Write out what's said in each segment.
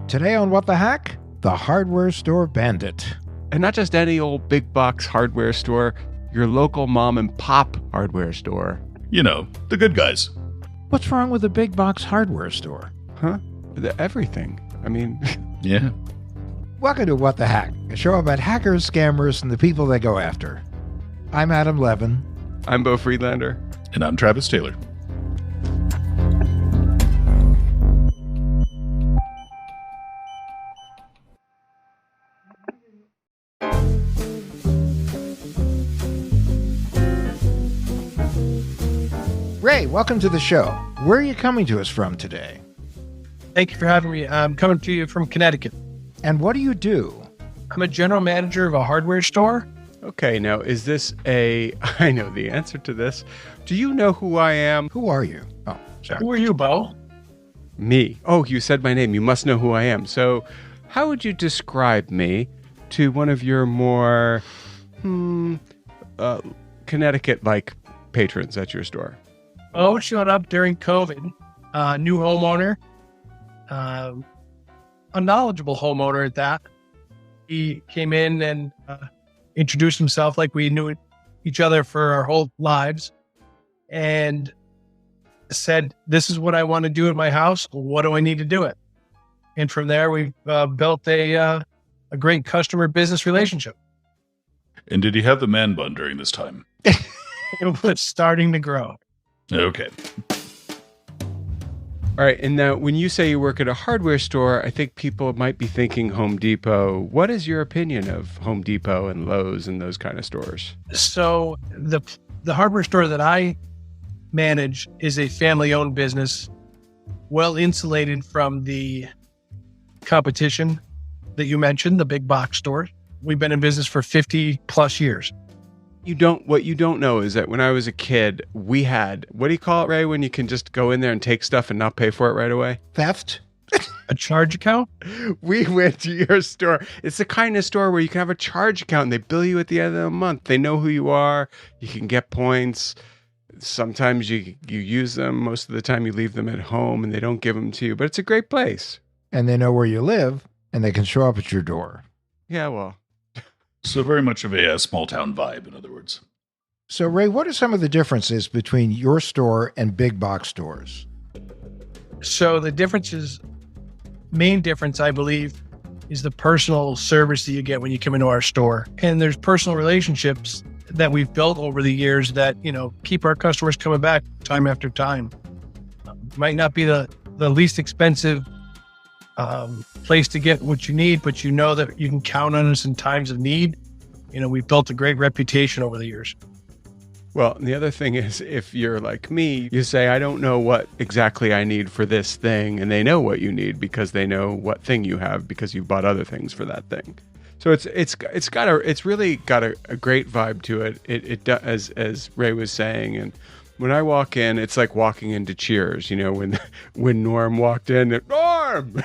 Today on What the Hack? The hardware store bandit. And not just any old big box hardware store, your local mom and pop hardware store. You know, the good guys. What's wrong with a big box hardware store? Huh? Everything. I mean... Yeah. Welcome to What the Hack, a show about hackers, scammers, and the people they go after. I'm Adam Levin. I'm Beau Friedlander. And I'm Travis Taylor. Ray, welcome to the show. Where are you coming to us from today? Thank you for having me. I'm coming to you from Connecticut. And what do you do? I'm a general manager of a hardware store. Okay, now is this I know the answer to this. Do you know who I am? Who are you? Oh, sorry. Who are you, Beau? Me. Oh, you said my name. You must know who I am. So how would you describe me to one of your more Connecticut-like patrons at your store? Beau showed up during COVID. New homeowner. A knowledgeable homeowner at that. He came in and introduced himself like we knew each other for our whole lives and said, "This is what I want to do at my house. What do I need to do it?" And from there, we've built a great customer business relationship. And did he have the man bun during this time? It was starting to grow. Okay. All right, and now when you say you work at a hardware store, I think people might be thinking Home Depot. What is your opinion of Home Depot and Lowe's and those kind of stores? So the hardware store that I manage is a family-owned business, well insulated from the competition that you mentioned, the big box stores. We've been in business for 50 plus years. What you don't know is that when I was a kid, we had, what do you call it, Ray, when you can just go in there and take stuff and not pay for it right away? Theft? A charge account? We went to your store. It's the kind of store where you can have a charge account and they bill you at the end of the month. They know who you are. You can get points. Sometimes you use them. Most of the time you leave them at home and they don't give them to you. But it's a great place. And they know where you live and they can show up at your door. Yeah, well. So very much of a small town vibe, in other words. So, Ray, what are some of the differences between your store and big box stores? So the main difference, I believe, is the personal service that you get when you come into our store. And there's personal relationships that we've built over the years that, keep our customers coming back time after time. Might not be the least expensive place to get what you need, but you know that you can count on us in times of need. We've built a great reputation over the years. Well, the other thing is, if you're like me, you say, I don't know what exactly I need for this thing. And they know what you need because they know what thing you have because you've bought other things for that thing. So it's really got a great vibe to it. It does, as Ray was saying. And when I walk in, it's like walking into Cheers, when Norm walked in, Norm!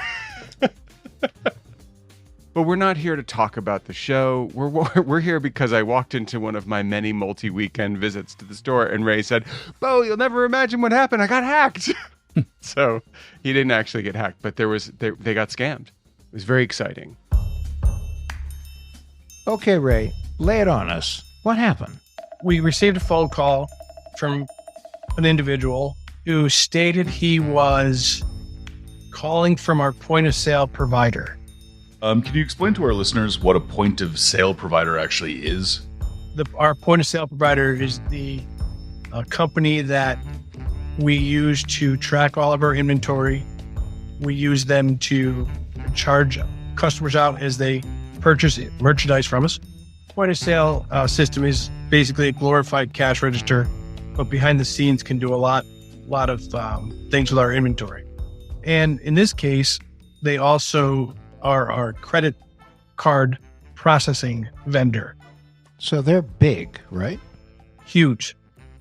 But we're not here to talk about the show. We're here because I walked into one of my many multi-weekend visits to the store and Ray said, "Beau, you'll never imagine what happened. I got hacked." So he didn't actually get hacked, but they got scammed. It was very exciting. Okay, Ray, lay it on us. What happened? We received a phone call from an individual who stated he was calling from our point of sale provider. Can you explain to our listeners what a point of sale provider actually is? Our point of sale provider is the company that we use to track all of our inventory. We use them to charge customers out as they purchase merchandise from us. Point of sale system is basically a glorified cash register, but behind the scenes can do a lot of things with our inventory. And in this case, they also are our credit card processing vendor. So they're big, right? Huge.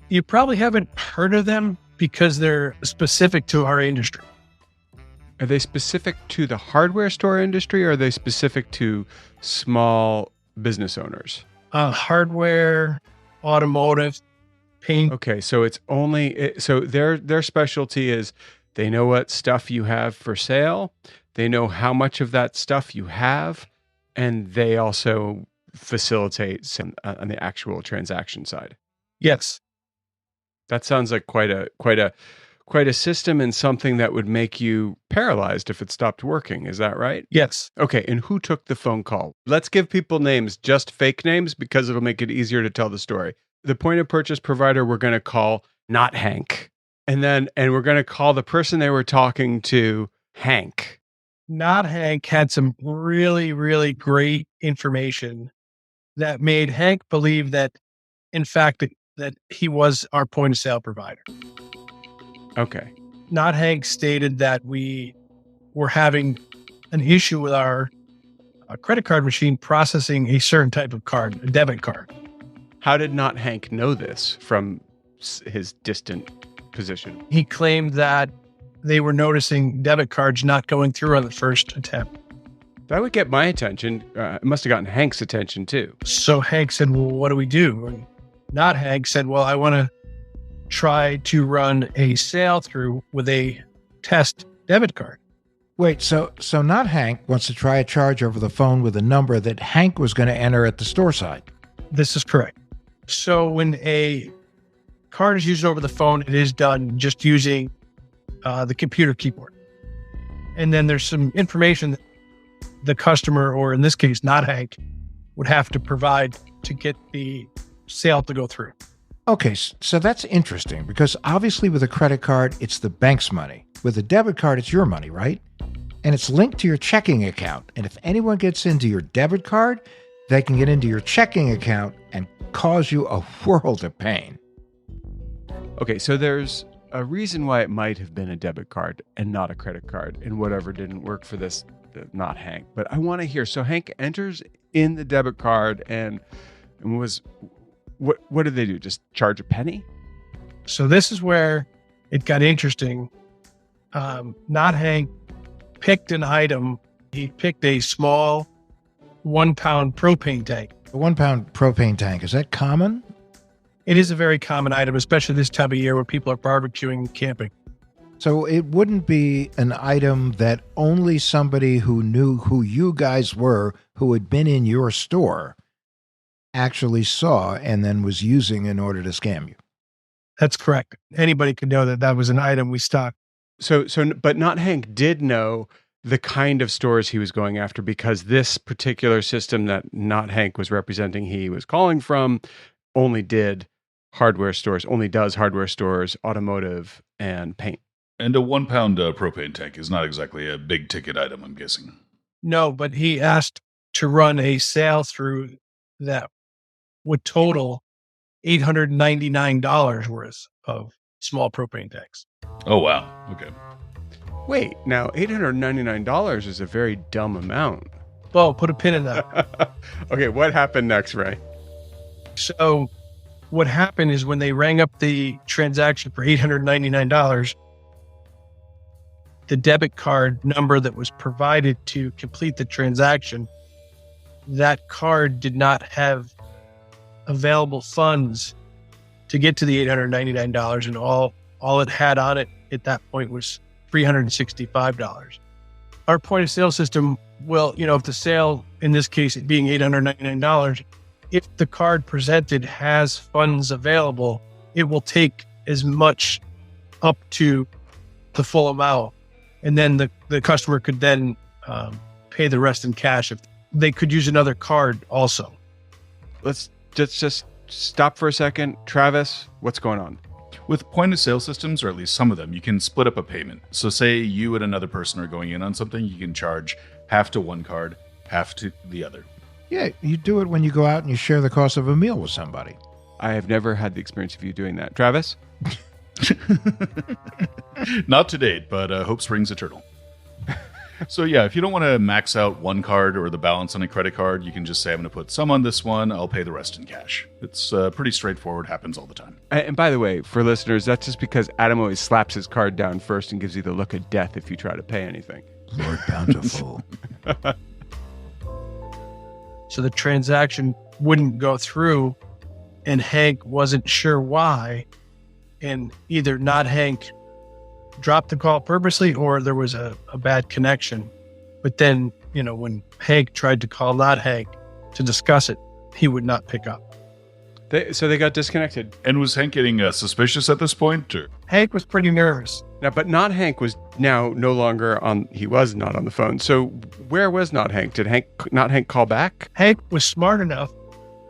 You probably haven't heard of them because they're specific to our industry. Are they specific to the hardware store industry or are they specific to small business owners? Hardware, automotive, paint. Okay, so it's only so their specialty is They know what stuff you have for sale. They know how much of that stuff you have. And they also facilitate some on the actual transaction side. Yes. That sounds like quite a system, and something that would make you paralyzed if it stopped working. Is that right? Yes. Okay. And who took the phone call? Let's give people names, just fake names, because it'll make it easier to tell the story. The point of purchase provider we're going to call not Hank. And we're going to call the person they were talking to Hank. Not Hank had some really, really great information that made Hank believe that, in fact, that he was our point of sale provider. Okay. Not Hank stated that we were having an issue with our credit card machine processing a certain type of card, a debit card. How did not Hank know this from his distant position? He claimed that they were noticing debit cards not going through on the first attempt. That would get my attention. It must have gotten Hank's attention too. So Hank said, well, what do we do? And not Hank said, well, I want to try to run a sale through with a test debit card. Wait, so not Hank wants to try a charge over the phone with a number that Hank was going to enter at the store side. This is correct. So when a card is used over the phone, it is done just using the computer keyboard. And then there's some information that the customer, or in this case, not Hank, would have to provide to get the sale to go through. Okay, so that's interesting because obviously with a credit card, it's the bank's money. With a debit card, it's your money, right? And it's linked to your checking account. And if anyone gets into your debit card, they can get into your checking account and cause you a world of pain. Okay, so there's a reason why it might have been a debit card and not a credit card, and whatever didn't work for this, not Hank. But I want to hear. So Hank enters in the debit card and was, what did they do? Just charge a penny? So this is where it got interesting. Not Hank picked an item. He picked a small 1 pound propane tank. A 1 pound propane tank, is that common? It is a very common item, especially this time of year where people are barbecuing and camping. So it wouldn't be an item that only somebody who knew who you guys were, who had been in your store, actually saw and then was using in order to scam you. That's correct. Anybody could know that that was an item we stocked. But not Hank did know the kind of stores he was going after, because this particular system that not Hank was representing he was calling from only does hardware stores, automotive, and paint. And a 1 pound propane tank is not exactly a big ticket item, I'm guessing. No, but he asked to run a sale through that would total $899 worth of small propane tanks. Oh, wow. Okay. Wait, now $899 is a very dumb amount. Well, put a pin in that. Okay, what happened next, Ray? So what happened is when they rang up the transaction for $899, the debit card number that was provided to complete the transaction, that card did not have available funds to get to the $899, and all it had on it at that point was $365. Our point of sale system will, if the sale, in this case, it being $899, if the card presented has funds available, it will take as much up to the full amount. And then the customer could then pay the rest in cash. If they could use another card also. Let's just stop for a second. Travis, what's going on? With point of sale systems, or at least some of them, you can split up a payment. So say you and another person are going in on something, you can charge half to one card, half to the other. Yeah, you do it when you go out and you share the cost of a meal with somebody. I have never had the experience of you doing that. Travis? Not to date, but hope springs eternal. So yeah, if you don't want to max out one card or the balance on a credit card, you can just say, I'm going to put some on this one, I'll pay the rest in cash. It's pretty straightforward, happens all the time. And by the way, for listeners, that's just because Adam always slaps his card down first and gives you the look of death if you try to pay anything. Lord Bountiful. So the transaction wouldn't go through, and Hank wasn't sure why. And either not Hank dropped the call purposely or there was a bad connection. But then, when Hank tried to call not Hank to discuss it, he would not pick up. So they got disconnected. And was Hank getting suspicious at this point? Or? Hank was pretty nervous. Now, but not Hank was now no longer on. He was not on the phone. So where was not Hank? Did not Hank call back? Hank was smart enough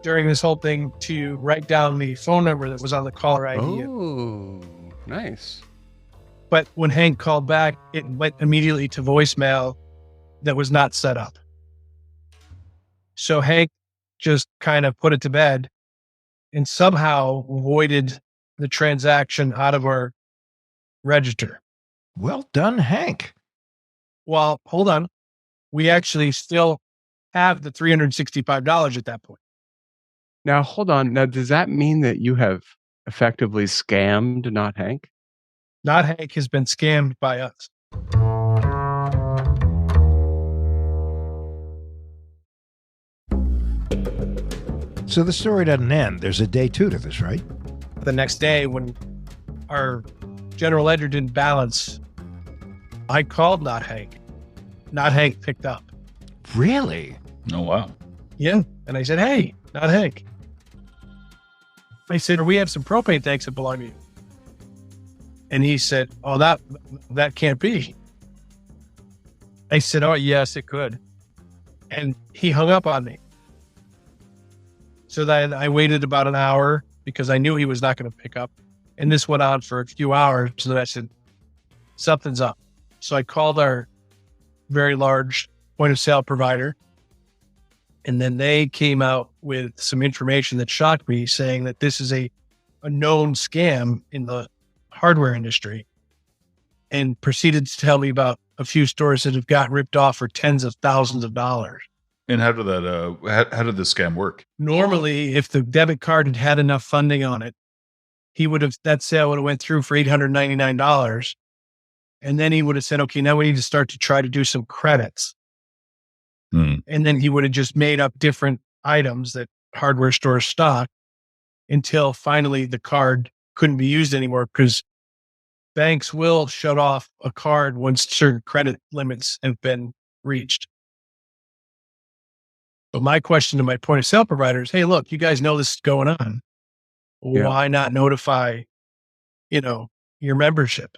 during this whole thing to write down the phone number that was on the caller ID. Oh, nice. But when Hank called back, it went immediately to voicemail that was not set up. So Hank just kind of put it to bed and somehow voided the transaction out of our register. Well done, Hank. Well, hold on. We actually still have the $365 at that point. Now, hold on. Now, does that mean that you have effectively scammed not Hank? Not Hank has been scammed by us. So the story doesn't end. There's a day 2 to this, right? The next day, when our general ledger didn't balance, I called not Hank. Not Hank picked up. Really? Oh, wow. Yeah. And I said, hey, not Hank. I said, we have some propane tanks that belong to you. And he said, oh, that can't be. I said, oh, yes, it could. And he hung up on me. So then I waited about an hour because I knew he was not going to pick up. And this went on for a few hours. So then I said, something's up. So I called our very large point of sale provider. And then they came out with some information that shocked me, saying that this is a known scam in the hardware industry, and proceeded to tell me about a few stores that have got ripped off for tens of thousands of dollars. And how did this scam work? Normally, if the debit card had had enough funding on it, that sale would have went through for $899. And then he would have said, okay, now we need to start to try to do some credits. And then he would have just made up different items that hardware stores stock until finally the card couldn't be used anymore, because banks will shut off a card once certain credit limits have been reached. But my question to my point of sale provider is, hey, look, you guys know this is going on. Why not notify, your membership?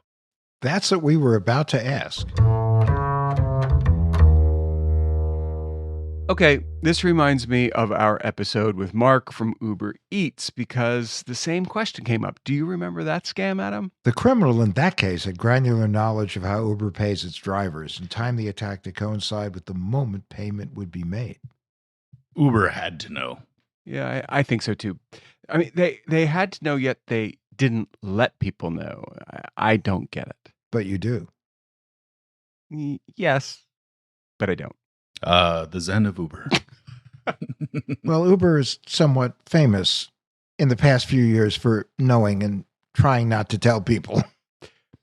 That's what we were about to ask. Okay, this reminds me of our episode with Mark from Uber Eats, because the same question came up. Do you remember that scam, Adam? The criminal in that case had granular knowledge of how Uber pays its drivers and timed the attack to coincide with the moment payment would be made. Uber had to know. Yeah, I think so too. I mean, they had to know, yet they didn't let people know. I don't get it. But you do. Yes, but I don't. The Zen of Uber. Well, Uber is somewhat famous in the past few years for knowing and trying not to tell people.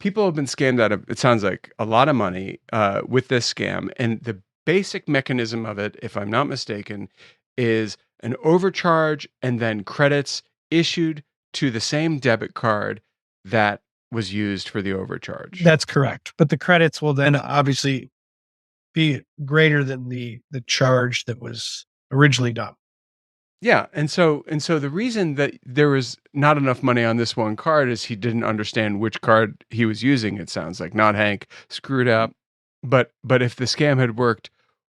People have been scammed out of, it sounds like, a lot of money with this scam. And the basic mechanism of it, if I'm not mistaken, is an overcharge and then credits issued to the same debit card that was used for the overcharge. That's correct. But the credits will then obviously be greater than the charge that was originally done. Yeah. And so the reason that there was not enough money on this one card is he didn't understand which card he was using. It sounds like not Hank screwed up. But if the scam had worked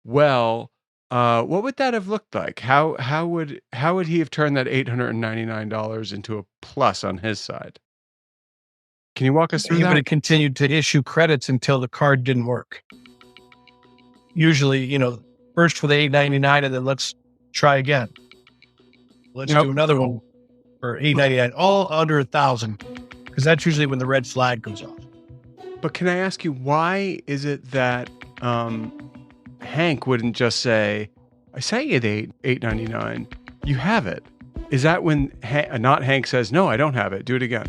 well, what would that have looked like? How would he have turned that $899 into a plus on his side? Can you walk us through He that? would have continued to issue credits until the card didn't work. Usually, first for the $899 and then let's try again. Let's do another one for $899, all under $1,000, because that's usually when the red flag goes off. But can I ask you, why is it that Hank wouldn't just say, I sent you the $899, you have it? Is that when not Hank says, no, I don't have it, do it again?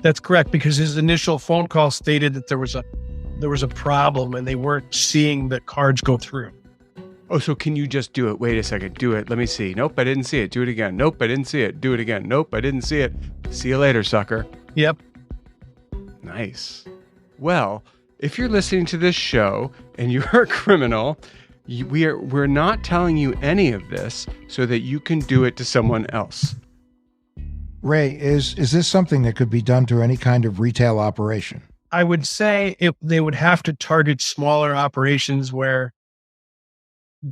That's correct, because his initial phone call stated that there was a problem and they weren't seeing the cards go through. Oh, so can you just do it? Wait a second, do it. Let me see. Nope, I didn't see it. Do it again. Nope, I didn't see it. Do it again. Nope, I didn't see it. See you later, sucker. Yep. Nice. Nice. Well, if you're listening to this show and you're a criminal, we're not telling you any of this so that you can do it to someone else. Ray, is this something that could be done to any kind of retail operation? I would say they would have to target smaller operations where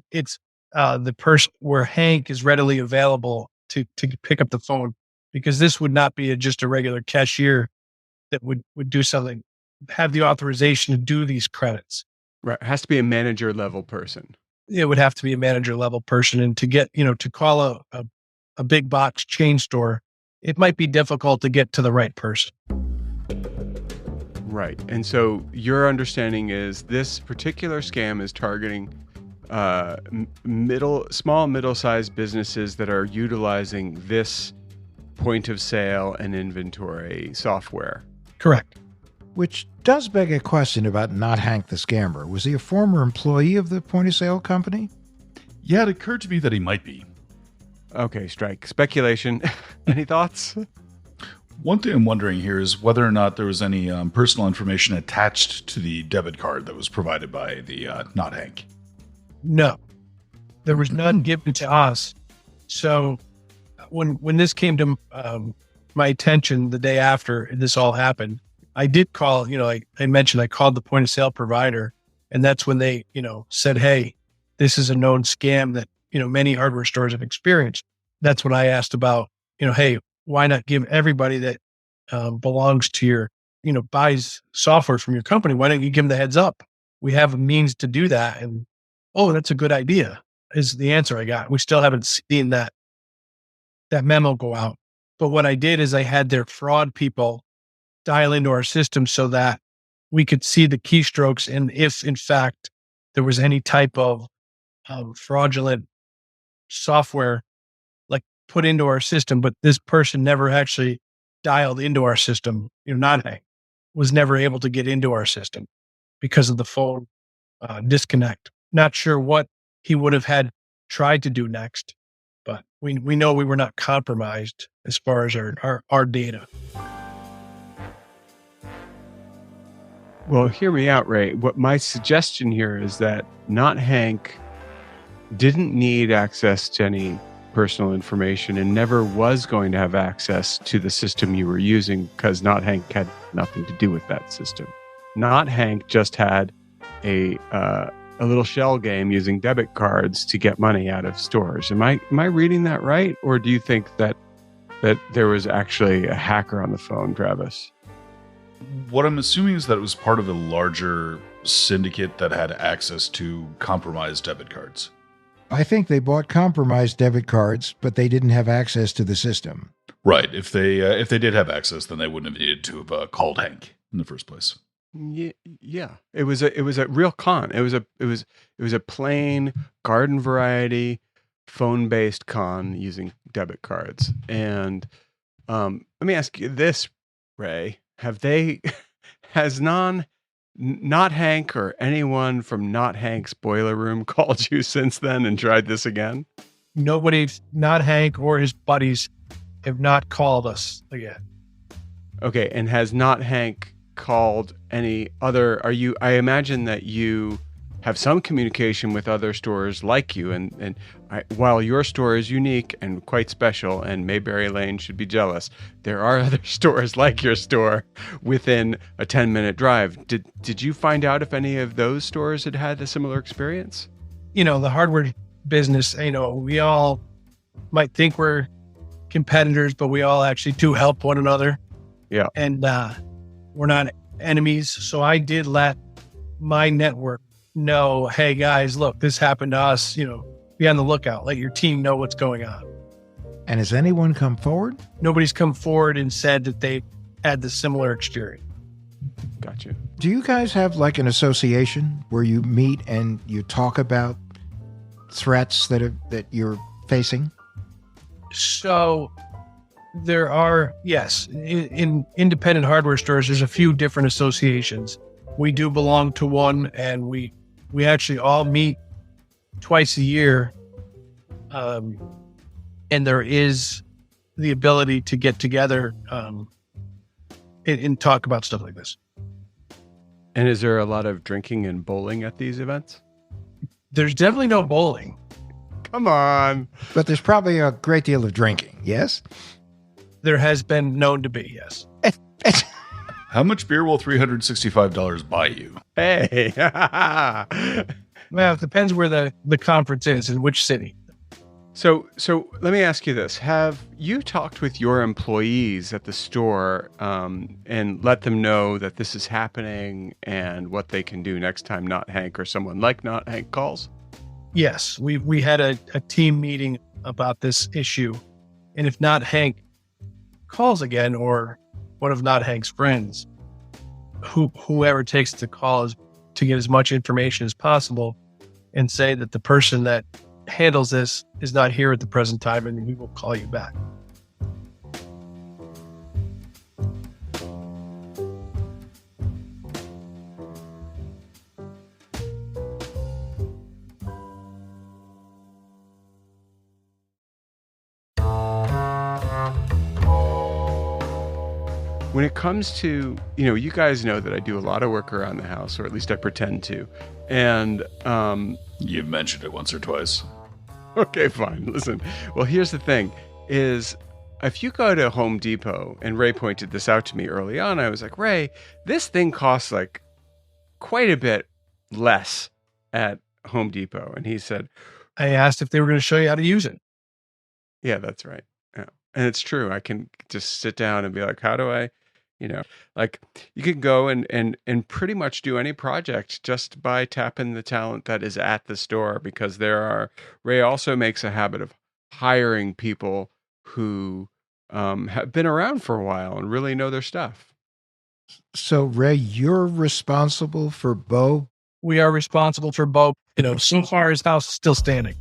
it's the person where Hank is readily available to pick up the phone, because this would not be just a regular cashier that would do something, have the authorization to do these credits. Right. It has to be a manager level person. It would have to be a manager level person. And to get, to call a big box chain store, it might be difficult to get to the right person. Right. And so your understanding is this particular scam is targeting small, middle-sized businesses that are utilizing this point of sale and inventory software. Correct. Which does beg a question about Not Hank the Scammer. Was he a former employee of the point of sale company? Yeah, it occurred to me that he might be. Okay, strike. Speculation. Any thoughts? One thing I'm wondering here is whether or not there was any personal information attached to the debit card that was provided by the Not Hank. No, there was none given to us. So when this came to my attention the day after this all happened, I did call, I mentioned I called the point of sale provider, and that's when they, said, hey, this is a known scam that, many hardware stores have experienced. That's when I asked about, hey, why not give everybody that belongs to your, buys software from your company, why don't you give them the heads up? We have a means to do that. And, oh, that's a good idea, is the answer I got. We still haven't seen that memo go out. But what I did is I had their fraud people dial into our system so that we could see the keystrokes. And if, in fact, there was any type of fraudulent software like put into our system, but this person never actually dialed into our system, Not Hank was never able to get into our system because of the phone disconnect. Not sure what he would have had tried to do next, but we know we were not compromised as far as our data. Well, hear me out, Ray. What my suggestion here is that Not Hank didn't need access to any personal information and never was going to have access to the system you were using, because Not Hank had nothing to do with that system. Not Hank just had a little shell game using debit cards to get money out of stores. Am I reading that right? Or do you think that there was actually a hacker on the phone, Travis? What I'm assuming is that it was part of a larger syndicate that had access to compromised debit cards. I think they bought compromised debit cards, but they didn't have access to the system. Right. If they did have access, then they wouldn't have needed to have called Hank in the first place. Yeah. It was a real con. It was a plain garden variety phone-based con using debit cards. And let me ask you this, Ray. Has Not Hank or anyone from Not Hank's boiler room called you since then and tried this again? Nobody, Not Hank or his buddies, have not called us again. Okay, and has Not Hank called any other? I imagine that you have some communication with other stores like you, and while your store is unique and quite special, and Mayberry Lane should be jealous, there are other stores like your store within a 10-minute drive. Did you find out if any of those stores had a similar experience? The hardware business, we all might think we're competitors, but we all actually do help one another. Yeah. And we're not enemies. So I did let my network know, hey guys, look, this happened to us, be on the lookout, let your team know what's going on. And has anyone come forward? Nobody's come forward and said that they had the similar experience. Gotcha. Do you guys have like an association where you meet and you talk about threats that you're facing? So there are, yes, in independent hardware stores, there's a few different associations. We do belong to one, and we actually all meet twice a year. And there is the ability to get together and talk about stuff like this. And is there a lot of drinking and bowling at these events? There's definitely no bowling. Come on. But there's probably a great deal of drinking, yes? There has been known to be, yes. How much beer will $365 buy you? Hey. Well, it depends where the conference is, in which city. So let me ask you this. Have you talked with your employees at the store and let them know that this is happening and what they can do next time Not Hank or someone like Not Hank calls? Yes, we had a team meeting about this issue. And if Not Hank calls again, or one of Not Hank's friends, whoever takes the call is to get as much information as possible and say that the person that handles this is not here at the present time, and we will call you back. When it comes to, you guys know that I do a lot of work around the house, or at least I pretend to. And You've mentioned it once or twice. okay, fine. Listen. Well, here's the thing is if you go to Home Depot, and Ray pointed this out to me early on, I was like, Ray, this thing costs like quite a bit less at Home Depot. And he said, I asked if they were going to show you how to use it. yeah, that's right. Yeah. And it's true. I can just sit down and be like, how do I, like you can go and pretty much do any project just by tapping the talent that is at the store, because Ray also makes a habit of hiring people who have been around for a while and really know their stuff. So, Ray, you're responsible for Bo? We are responsible for both. So far his house is still standing.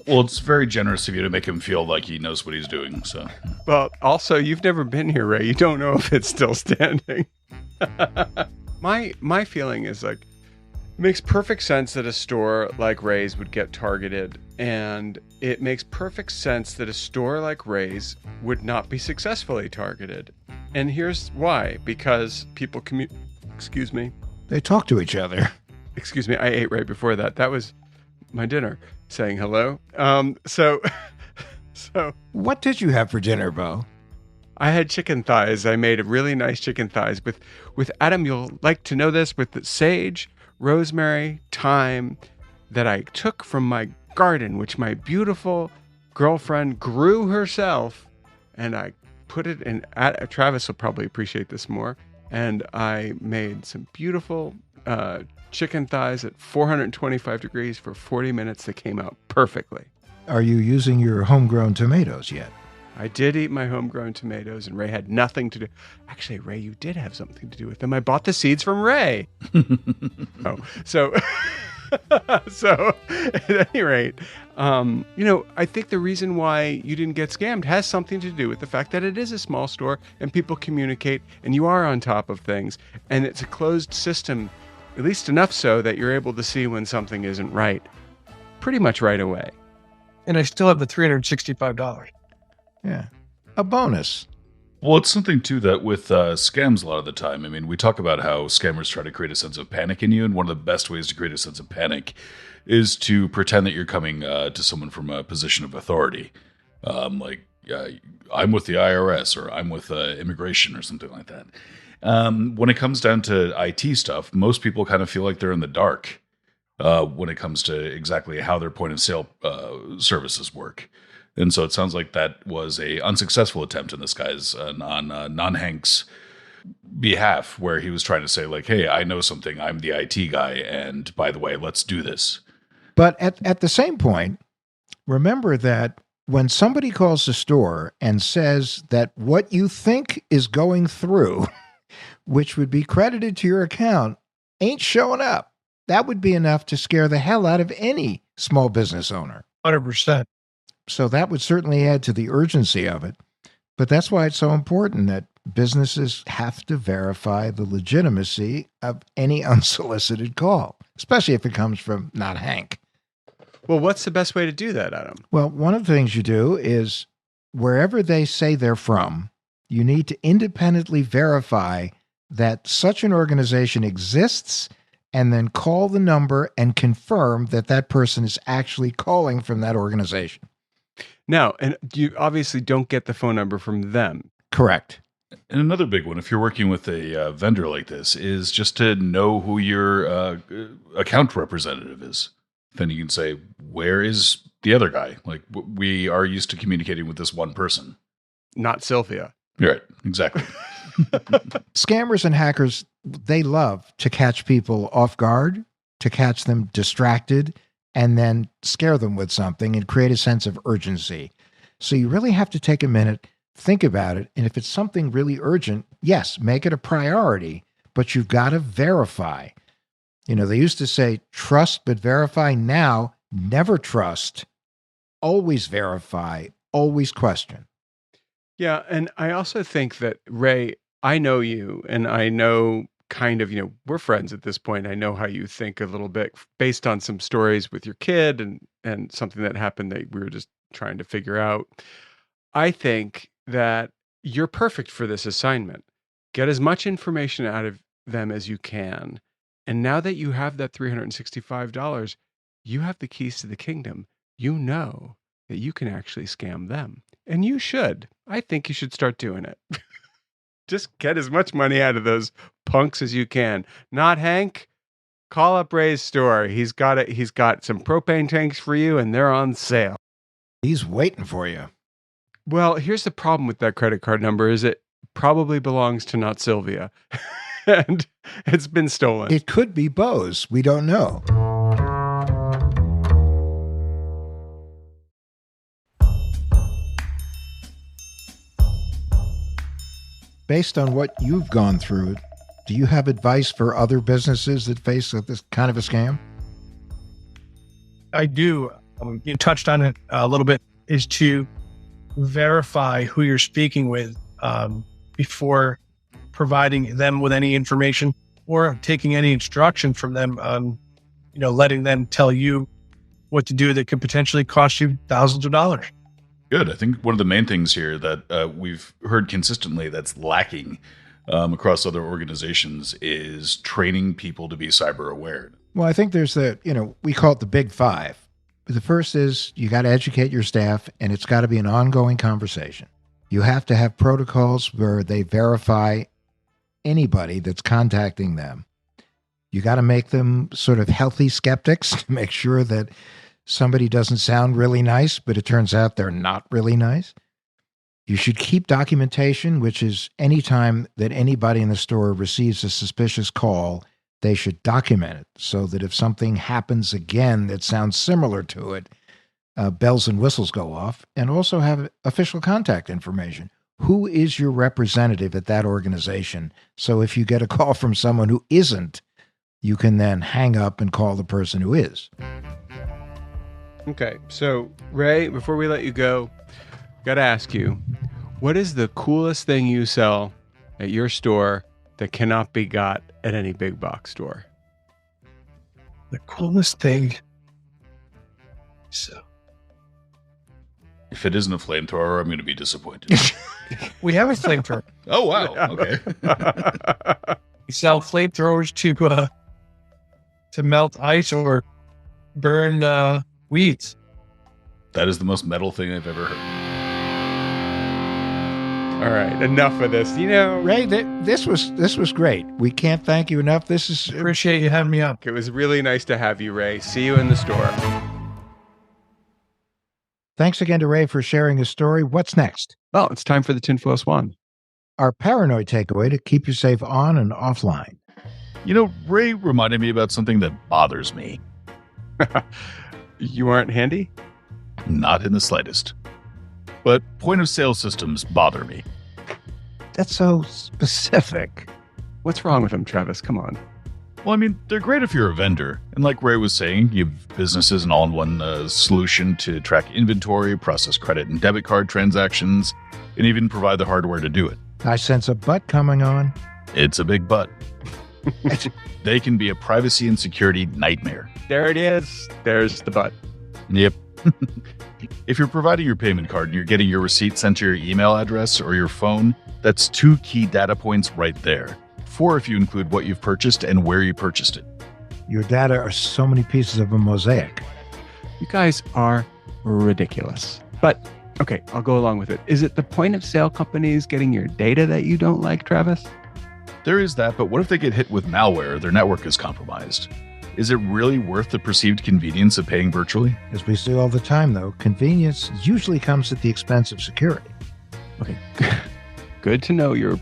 Well, it's very generous of you to make him feel like he knows what he's doing. So, Well, also, you've never been here, Ray. You don't know if it's still standing. My feeling is like, it makes perfect sense that a store like Ray's would get targeted, and it makes perfect sense that a store like Ray's would not be successfully targeted. And here's why: because people excuse me, They talk to each other. excuse me, I ate right before that. That was my dinner. Saying hello. So What did you have for dinner, Bo? I had chicken thighs. I made a really nice chicken thighs with Adam. You'll like to know this, with the sage, rosemary, thyme that I took from my garden, which my beautiful girlfriend grew herself, and I put it in. Travis will probably appreciate this more. And I made some beautiful chicken thighs at 425 degrees for 40 minutes. That came out perfectly. Are you using your homegrown tomatoes yet? I did eat my homegrown tomatoes, and Ray had nothing to do. Actually, Ray, you did have something to do with them. I bought the seeds from Ray. So at any rate, I think the reason why you didn't get scammed has something to do with the fact that it is a small store and people communicate and you are on top of things, and it's a closed system, at least enough so that you're able to see when something isn't right pretty much right away. And I still have the $365. Yeah. A bonus. well, it's something too that with scams a lot of the time. I mean, we talk about how scammers try to create a sense of panic in you, and one of the best ways to create a sense of panic is to pretend that you're coming to someone from a position of authority, I'm with the IRS or I'm with immigration or something like that. When it comes down to IT stuff, most people kind of feel like they're in the dark when it comes to exactly how their point of sale services work. And so it sounds like that was a unsuccessful attempt in this guy's non-Hank's behalf, where he was trying to say like, hey, I know something. I'm the IT guy. And by the way, let's do this. But at the same point, remember that when somebody calls the store and says that what you think is going through, which would be credited to your account, ain't showing up, that would be enough to scare the hell out of any small business owner. 100%. So that would certainly add to the urgency of it. But that's why it's so important that businesses have to verify the legitimacy of any unsolicited call, especially if it comes from not Hank. Well, what's the best way to do that, Adam? Well, one of the things you do is wherever they say they're from, You need to independently verify that such an organization exists and then call the number and confirm that that person is actually calling from that organization. Now, and you obviously don't get the phone number from them. Correct. And another big one, if you're working with a vendor like this, is just to know who your account representative is. Then you can say, where is the other guy? Like, we are used to communicating with this one person. Not Sylvia. You're right. Exactly. Scammers and hackers, they love to catch people off guard, to catch them distracted, and then scare them with something and create a sense of urgency. So you really have to take a minute, think about it, and if it's something really urgent, yes, make it a priority, but you've got to verify. You know, they used to say, trust but verify. Now, never trust, always verify, always question. Yeah, and I also think that, Ray, I know you, and I know kind of, we're friends at this point. I know how you think a little bit based on some stories with your kid and something that happened that we were just trying to figure out. I think that you're perfect for this assignment. Get as much information out of them as you can. And now that you have that $365, you have the keys to the kingdom. You know that you can actually scam them. And you should. I think you should start doing it. Just get as much money out of those punks as you can. Not Hank. Call up Ray's store. He's got some propane tanks for you, and they're on sale. He's waiting for you. Well, here's the problem with that credit card number is it probably belongs to not Sylvia. And it's been stolen. It could be Bose. We don't know. Based on what you've gone through, do you have advice for other businesses that face this kind of a scam? I do. You touched on it a little bit, is to verify who you're speaking with before providing them with any information or taking any instruction from them on, letting them tell you what to do that could potentially cost you thousands of dollars. Good. I think one of the main things here that we've heard consistently that's lacking across other organizations is training people to be cyber aware. Well, I think there's we call it the big five. The first is you got to educate your staff, and it's got to be an ongoing conversation. You have to have protocols where they verify anybody that's contacting them. You got to make them sort of healthy skeptics to make sure that somebody doesn't sound really nice, but it turns out they're not really nice. You should keep documentation, which is anytime that anybody in the store receives a suspicious call, they should document it so that if something happens again that sounds similar to it, bells and whistles go off, and also have official contact information. Who is your representative at that organization? So if you get a call from someone who isn't, you can then hang up and call the person who is. Okay, so Ray, before we let you go, got to ask you, what is the coolest thing you sell at your store that cannot be got at any big box store? The coolest thing. So, If it isn't a flamethrower, I'm going to be disappointed. we have a flamethrower. Oh, wow. Okay. We sell flamethrowers to melt ice or burn weeds. That is the most metal thing I've ever heard. All right, enough of this. Ray, this was great. We can't thank you enough. Appreciate you having me up. It was really nice to have you, Ray. See you in the store. Thanks again to Ray for sharing his story. What's next? Well, it's time for the Tin Foil Swan. Our paranoid takeaway to keep you safe on and offline. Ray reminded me about something that bothers me. You aren't handy? Not in the slightest. But point of sale systems bother me. That's so specific. What's wrong with them, Travis? Come on. Well, they're great if you're a vendor. And like Ray was saying, you have businesses an all-in-one solution to track inventory, process credit and debit card transactions, and even provide the hardware to do it. I sense a but coming on. It's a big but. They can be a privacy and security nightmare. There it is. There's the but. Yep. If you're providing your payment card and you're getting your receipt sent to your email address or your phone, That's 2 key data points right there. 4 if you include what you've purchased and where you purchased it. Your data are so many pieces of a mosaic. You guys are ridiculous. But, okay, I'll go along with it. Is it the point of sale companies getting your data that you don't like, Travis? There is that, but what if they get hit with malware or their network is compromised? Is it really worth the perceived convenience of paying virtually? As we see all the time, though, convenience usually comes at the expense of security. Okay, good to know you're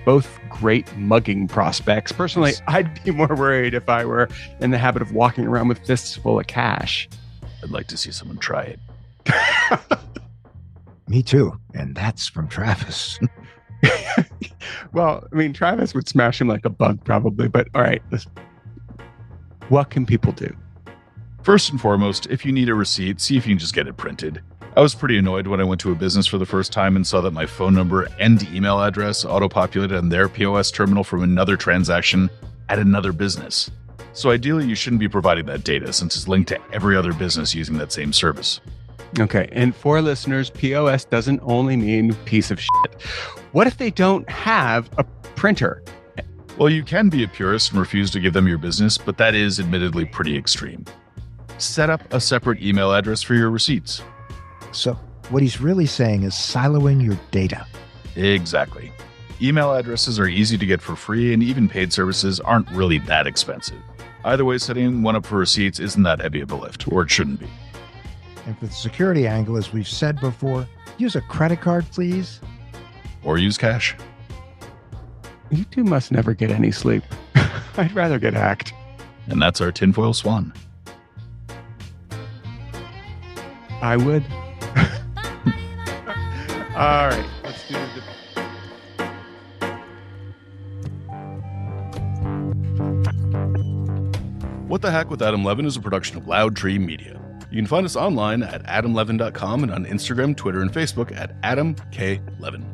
both great mugging prospects. Personally, I'd be more worried if I were in the habit of walking around with fists full of cash. I'd like to see someone try it. Me too. And that's from Travis. Well, I mean, Travis would smash him like a bug probably, but all right. What can people do? First and foremost, if you need a receipt, see if you can just get it printed. I was pretty annoyed when I went to a business for the first time and saw that my phone number and email address auto-populated on their POS terminal from another transaction at another business. So ideally, you shouldn't be providing that data since it's linked to every other business using that same service. Okay, and for listeners, POS doesn't only mean piece of shit. What if they don't have a printer? Well, you can be a purist and refuse to give them your business, but that is admittedly pretty extreme. Set up a separate email address for your receipts. So what he's really saying is siloing your data. Exactly. Email addresses are easy to get for free, and even paid services aren't really that expensive. Either way, setting one up for receipts isn't that heavy of a lift, or it shouldn't be. And for the security angle, as we've said before, use a credit card, please. Or use cash. You two must never get any sleep. I'd rather get hacked. And that's our Tin Foil Swan. I would. All right, let's do the... What the Hack with Adam Levin is a production of Loud Tree Media. You can find us online at adamlevin.com and on Instagram, Twitter, and Facebook at Adam K. Levin.